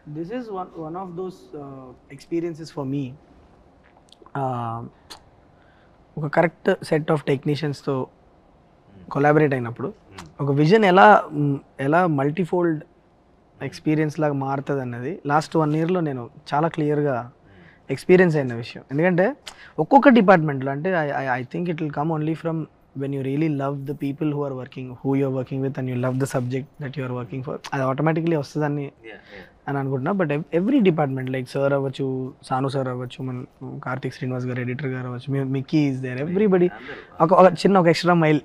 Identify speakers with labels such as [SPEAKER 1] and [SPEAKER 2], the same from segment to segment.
[SPEAKER 1] This is one of those experiences for me. ఒక correct set of టెక్నీషియన్స్తో collaborate అయినప్పుడు ఒక vision ఎలా multifold experience లాగా మారుతుంది అన్నది లాస్ట్ 1 yearలో నేను చాలా క్లియర్గా ఎక్స్పీరియన్స్ అయిన విషయం. ఎందుకంటే ఒక్కొక్క డిపార్ట్మెంట్లో అంటే I think it will come only from when you really love the people who are working working with and you love the subject that you are working for, అది ఆటోమేటిక్లీ వస్తుందని అని అనుకుంటున్నా. But every department like sir అవ్వచ్చు, సాను sir అవ్వచ్చు, మన కార్తిక్ శ్రీనివాస్ గారు editor గారు అవ్వచ్చు, మిక్కీ ఈజ్ దేర్, ఎవ్రీబడి ఒక చిన్న ఎక్స్ట్రా మైల్,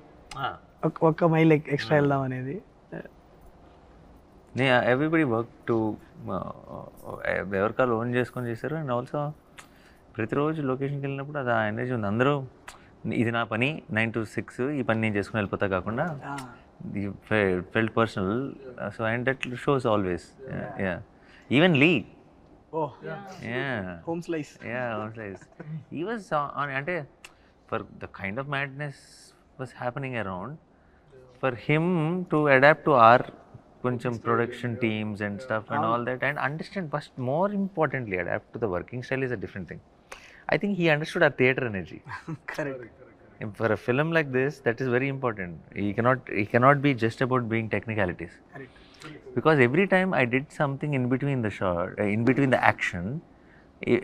[SPEAKER 1] ఒక్క మైల్ ఎక్స్ట్రా వెళ్దాం అనేది.
[SPEAKER 2] ఎవ్రీబడి వర్క్ టు ఎవరికాలు ఓన్ చేసుకొని చేశారు. అండ్ ఆల్సో ప్రతిరోజు లొకేషన్కి వెళ్ళినప్పుడు అది ఆ ఎనర్జీ ఉంది. అందరూ ఇది నా పని 9 to 6 ఈ పని నేను చేసుకుని వెళ్ళిపోతా కాకుండా felt personal, so and that shows always. Even Lee,
[SPEAKER 1] home slice,
[SPEAKER 2] he was on ante for the kind of madness was happening around, for him to adapt to our koncham production teams and stuff and all that, and understand, first more importantly adapt to the working style is a different thing. I think he understood our theatre energy.
[SPEAKER 1] Correct.
[SPEAKER 2] For a film like this, that is very important. He cannot be just about being technicalities.
[SPEAKER 1] Correct.
[SPEAKER 2] Because every time I did something in between the shot, in between the action,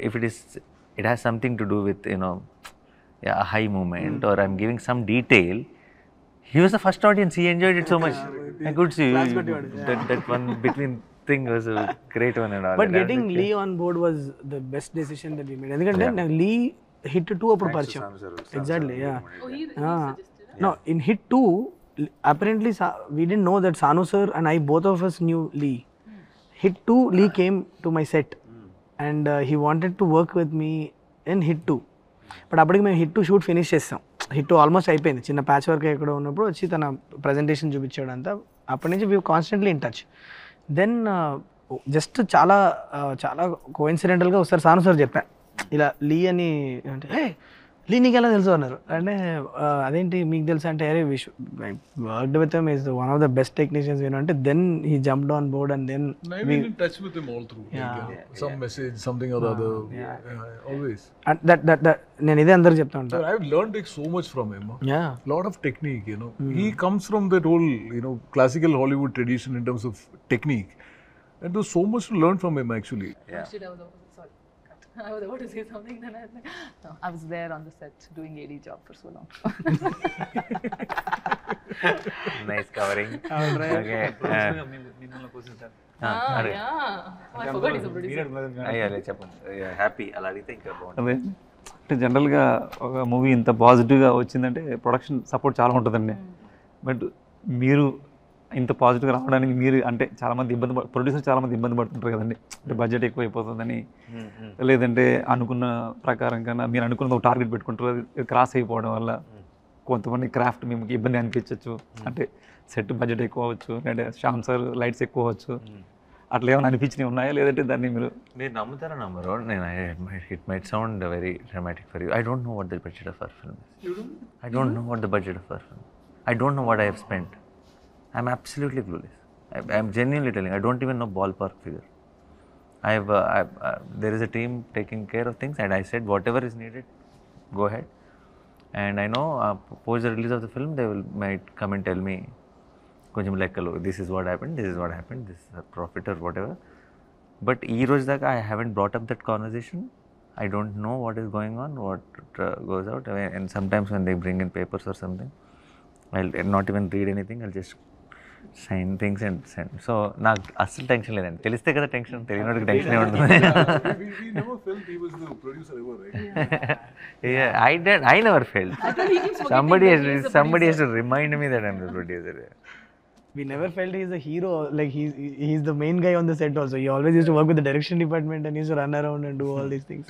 [SPEAKER 2] if it has something to do with a high moment, or I'm giving some detail, he was the first audience. He enjoyed it so much. I could see that one between thing was a great one and all.
[SPEAKER 1] But getting Lee on board was the best decision that we made. ఎందుకంటే Lee Hit 2 అప్పుడు పరిచయం. Exactly, yeah. No, in Hit 2 apparently we didn't know that Sanu sir and I, both of us knew Lee. Hit 2 Lee came to my set and he wanted to work with me in Hit 2. But అప్పటికి మేము Hit 2 shoot finish చేస్తాం. Hit 2 almost అయిపోయింది. చిన్న patch work ఎక్కడ ఉన్నప్పుడు వచ్చి తన presentation చూపించాడు అంతా. అప్పటి నుంచి we constantly in touch. Then just చాలా కోఇన్సిడెంటల్గా ఒకసారి సాను సార్ చెప్పా ఇలా లీ అని, అంటే లీ నీకు ఎలా తెలుసు అన్నారు. అంటే అదేంటి మీకు తెలుసు అంటే, అరే worked with him is one of the best technicians అంటే. Then he jumped on board and then
[SPEAKER 3] we in touch with him all through. Some message, something or the other. Always.
[SPEAKER 1] That నేను ఇదే అందరికి చెప్తా ఉంటాను.
[SPEAKER 3] So I've learned so much from him. Lot of technique, He comes from that whole, classical Hollywood tradition in terms of technique. And there's so much to learn from him actually.
[SPEAKER 4] I was about to say something, then I was there on the set doing AD job for so long.
[SPEAKER 2] Nice covering. Okay.
[SPEAKER 4] I forgot he's a producer.
[SPEAKER 2] అయ్యా చెప్పండి. Happy అలా అడిగితే ఇంకా బాగుంటుంది.
[SPEAKER 5] అదే అంటే జనరల్గా ఒక మూవీ ఇంత పాజిటివ్గా వచ్చిందంటే ప్రొడక్షన్ సపోర్ట్ చాలా ఉంటుందండి. బట్ మీరు ఇంత పాజిటివ్గా రావడానికి మీరు అంటే చాలామంది ప్రొడ్యూసర్ చాలామంది ఇబ్బంది పడుతుంటారు కదండి. అంటే బడ్జెట్ ఎక్కువ అయిపోతుందని, లేదంటే అనుకున్న ప్రకారం కన్నా మీరు అనుకున్న ఒక టార్గెట్ పెట్టుకుంటారు, అది క్రాస్ అయిపోవడం వల్ల కొంతమంది క్రాఫ్ట్ మీకు ఇబ్బంది అనిపించవచ్చు. అంటే సెట్ బడ్జెట్ ఎక్కువ అవ్వచ్చు, లేదంటే శ్యామ్ సార్ లైట్స్ ఎక్కువ అవ్వచ్చు. అట్లా ఏమైనా అనిపించినవి ఉన్నాయా, లేదంటే దాన్ని
[SPEAKER 2] మీరు నమ్ముతారా నమ్మరు? నేను it might sound very dramatic for you. I don't know what the budget of our film is. I don't know what the budget of our film. I don't know what I have spent. I'm absolutely clueless. I'm genuinely telling. I don't even know ballpark figure. There is a team taking care of things, and I said whatever is needed, go ahead. And I know post the release of the film, they might come and tell me, koncham lekkalo, this is what happened, this is what happened, this is a profit or whatever. But ee roju daaka I haven't brought up that conversation. I don't know what is going on, what goes out. And sometimes when they bring in papers or something, I'll not even read anything. I'll just sign things and send. So నాకు అస్సలు tension లేదండి. తెలిస్తే కదా tension, తెలియనోడికి tension ఉంటుంది.
[SPEAKER 3] We never felt he was the producer ever, right?
[SPEAKER 2] Yeah, I never felt. Somebody has to remind me that I'm the producer.
[SPEAKER 1] We never felt he's a hero. Like he's the main guy on the set also. He always used to work with the direction department and used to run around and do all these things.